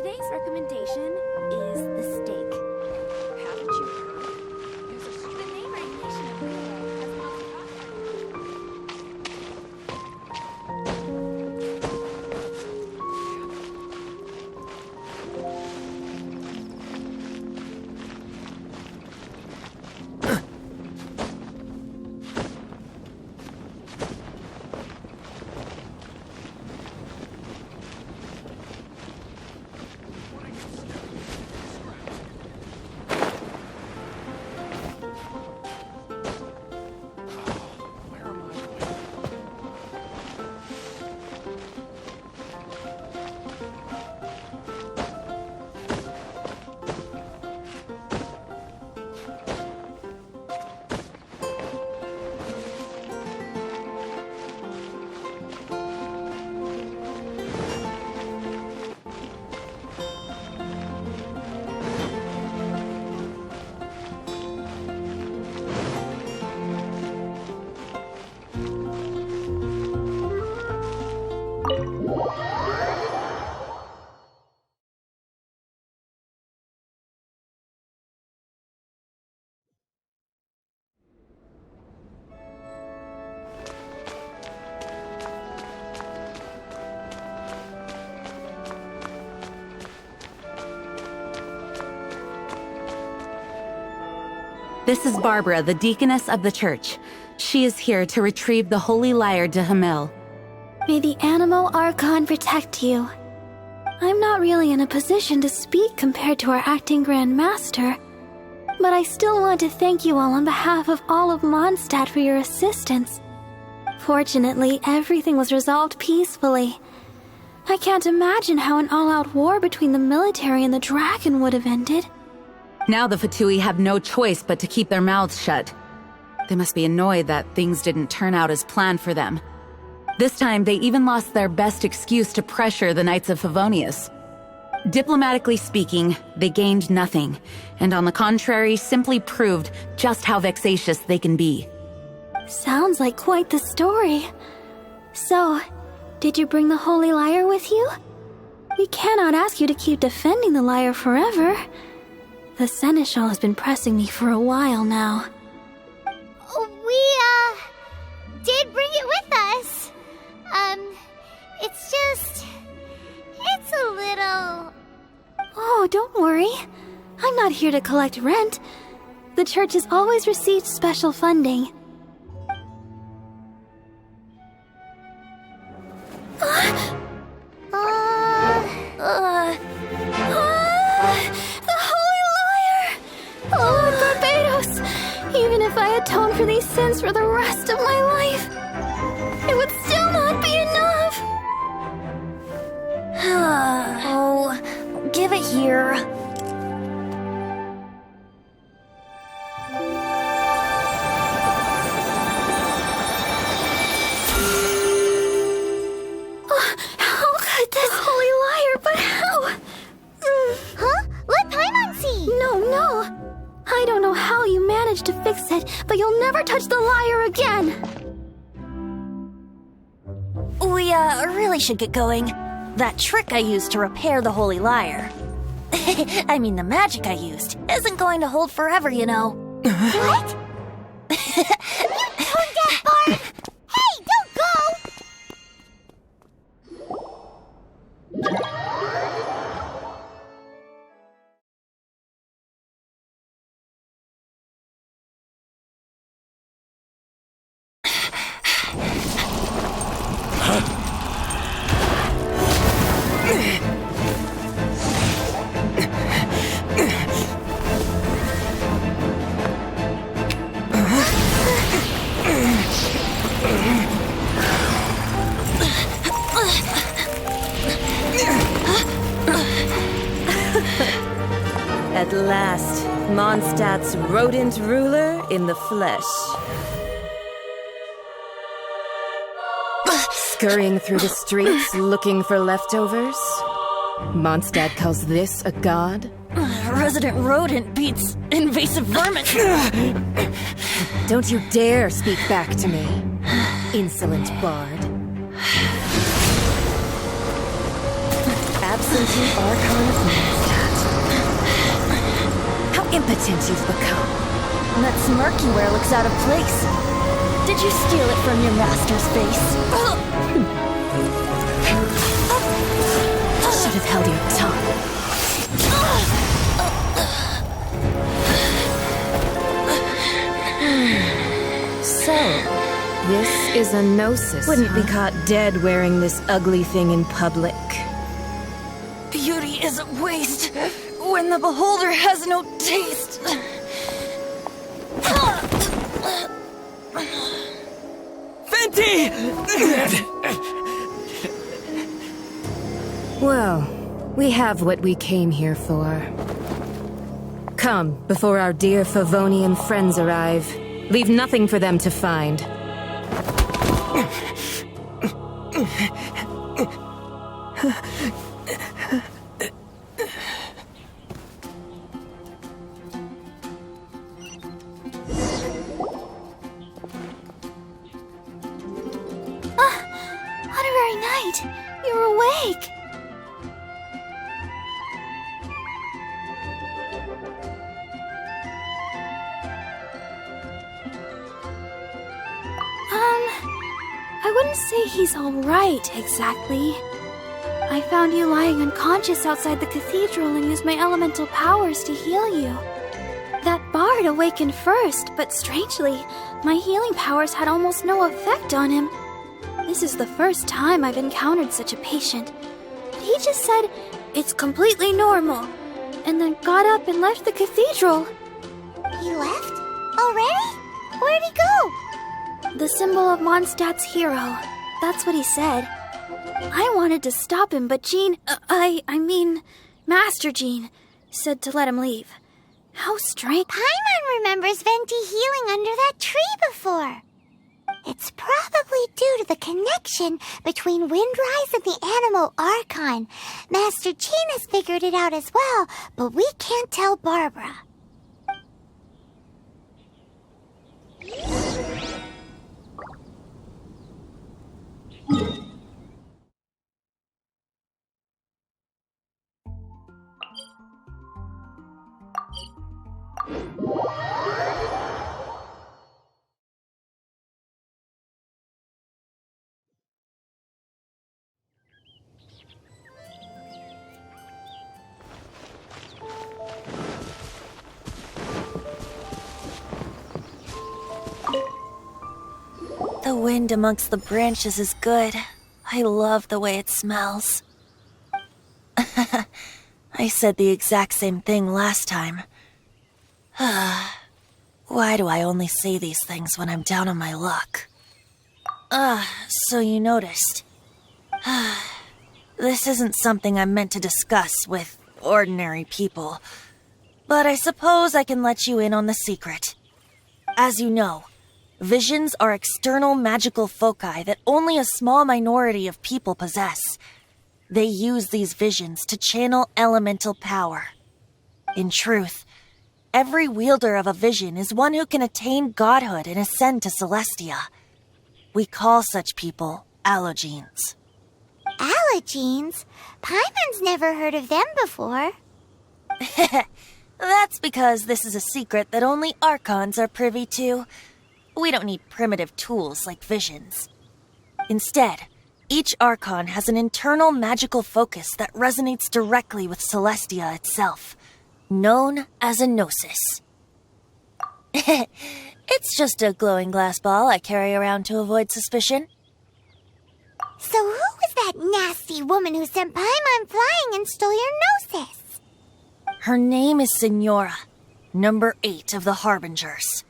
Today's recommendation is the steak. Haven't you heard? The neighboring nation of Katedral has lost contact. This is Barbara, the deaconess of the church. She is here to retrieve the Holy Lyer de Hamel. May the animal Archon protect you. I'm not really in a position to speak compared to our acting Grand Master, but I still want to thank you all on behalf of all of Mondstadt for your assistance. Fortunately, everything was resolved peacefully. I can't imagine how an all-out war between the military and the dragon would have ended. Now the Fatui have no choice but to keep their mouths shut. They must be annoyed that things didn't turn out as planned for them. This time, they even lost their best excuse to pressure the Knights of Favonius. Diplomatically speaking, they gained nothing, and on the contrary, simply proved just how vexatious they can be. Sounds like quite the story. So, did you bring the Holy Lyer with you? We cannot ask you to keep defending the Lyre forever. The Seneschal has been pressing me for a while now. We, did bring it with us. It's a little... Oh, don't worry. I'm not here to collect rent. The church has always received special funding. The Holy Liar! Lord Barbados! Even if I atone for these sins for the rest of my life, it would still not be enough! Oh, give it here. How could this Holy Liar, but how? Huh? Let Paimon see! No. I don't know how you managed to fix it, but you'll never touch the lyre again! We, really should get going. That trick I used to repair the Holy Lyre. I mean, the magic I used isn't going to hold forever, you know. What? You tone deaf, Bard! Hey, don't go! At last, Mondstadt's rodent ruler in the flesh. Scurrying through the streets looking for leftovers? Mondstadt calls this a god? Resident rodent beats invasive vermin. Don't you dare speak back to me, insolent bard. absentee Archon of Mondstadt. How impotent you've become. That smirky wear looks out of place. Did you steal it from your master's face? Should have held your tongue. So, this is a gnosis. Wouldn't be caught dead wearing this ugly thing in public. Beauty is a waste when the beholder has no taste. Venti! Well, we have what we came here for. Come, before our dear Favonian friends arrive. Leave nothing for them to find. Honorary Knight, you're awake. I wouldn't say he's all right, exactly. I found you lying unconscious outside the cathedral and used my elemental powers to heal you. That bard awakened first, but strangely, my healing powers had almost no effect on him. This is the first time I've encountered such a patient. He just said, "It's completely normal," and then got up and left the cathedral. He left? Already? Where'd he go? The symbol of Mondstadt's hero. That's what he said. I wanted to stop him, but Master Jean, said to let him leave. How strange. Paimon remembers Venti healing under that tree before. It's probably due to the connection between Windrise and the animal Archon. Master Jean has figured it out as well, but we can't tell Barbara. The wind amongst the branches is good. I love the way it smells. I said the exact same thing last time. Why do I only say these things when I'm down on my luck? So you noticed. This isn't something I'm meant to discuss with ordinary people, but I suppose I can let you in on the secret. As you know, visions are external magical foci that only a small minority of people possess. They use these visions to channel elemental power. In truth, every wielder of a vision is one who can attain godhood and ascend to Celestia. We call such people allogenes. Allogenes? Paimon's never heard of them before. That's because this is a secret that only Archons are privy to. We don't need primitive tools like visions. Instead, each Archon has an internal magical focus that resonates directly with Celestia itself, known as a gnosis. It's just a glowing glass ball I carry around to avoid suspicion. So who was that nasty woman who sent Paimon flying and stole your gnosis? Her name is Signora, number 8 of the Harbingers.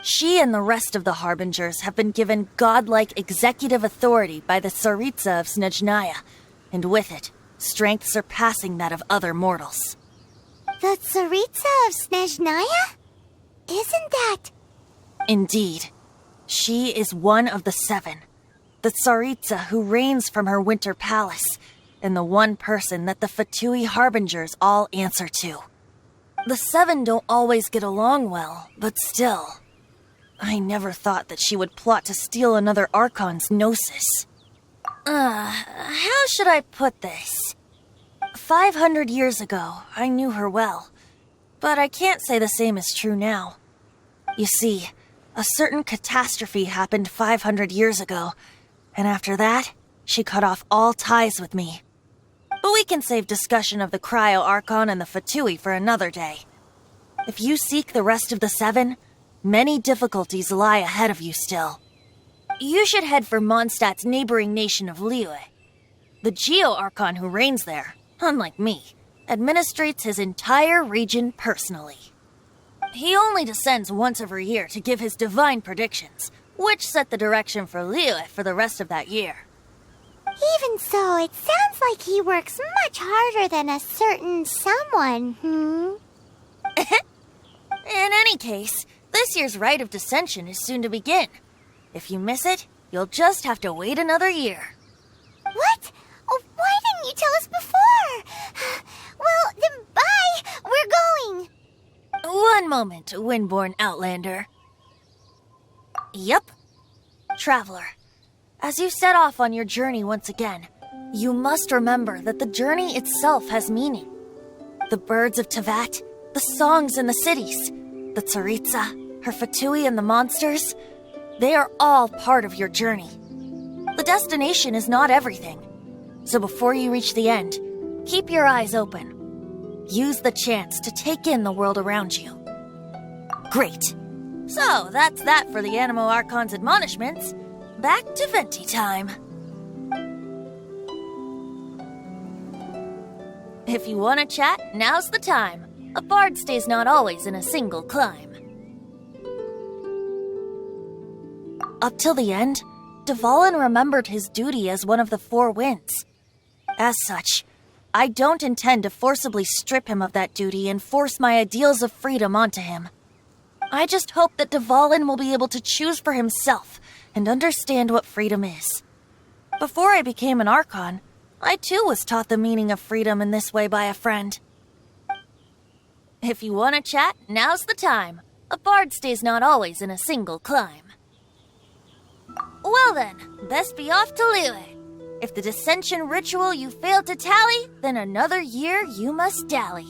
She and the rest of the Harbingers have been given godlike executive authority by the Tsaritsa of Snezhnaya, and with it, strength surpassing that of other mortals. The Tsaritsa of Snezhnaya? Isn't that... Indeed. She is one of the 7, the Tsaritsa who reigns from her winter palace, and the one person that the Fatui Harbingers all answer to. The 7 don't always get along well, but still... I never thought that she would plot to steal another Archon's gnosis. How should I put this? 500 years ago, I knew her well. But I can't say the same is true now. You see, a certain catastrophe happened 500 years ago, and after that, she cut off all ties with me. But we can save discussion of the Cryo Archon and the Fatui for another day. If you seek the rest of the 7, many difficulties lie ahead of you still. You should head for Mondstadt's neighboring nation of Liyue. The Geo-Archon who reigns there, unlike me, administrates his entire region personally. He only descends once every year to give his divine predictions, which set the direction for Liyue for the rest of that year. Even so, it sounds like he works much harder than a certain someone, In any case, this year's Rite of Descension is soon to begin. If you miss it, you'll just have to wait another year. What? Oh, why didn't you tell us before? Well, then bye! We're going! One moment, Windborn Outlander. Yup. Traveler, as you set off on your journey once again, you must remember that the journey itself has meaning. The birds of Tevat, the songs in the cities, the Tsaritsa, her Fatui and the monsters, they are all part of your journey. The destination is not everything. So before you reach the end, keep your eyes open. Use the chance to take in the world around you. Great. So, that's that for the Animo Archon's admonishments. Back to Venti time. If you want to chat, now's the time. A bard stays not always in a single climb. Up till the end, Dvalin remembered his duty as one of the 4 winds. As such, I don't intend to forcibly strip him of that duty and force my ideals of freedom onto him. I just hope that Dvalin will be able to choose for himself and understand what freedom is. Before I became an Archon, I too was taught the meaning of freedom in this way by a friend. If you want to chat, now's the time. A bard stays not always in a single climb. Well then, best be off to Liyue. If the dissension ritual you failed to tally, then another year you must dally.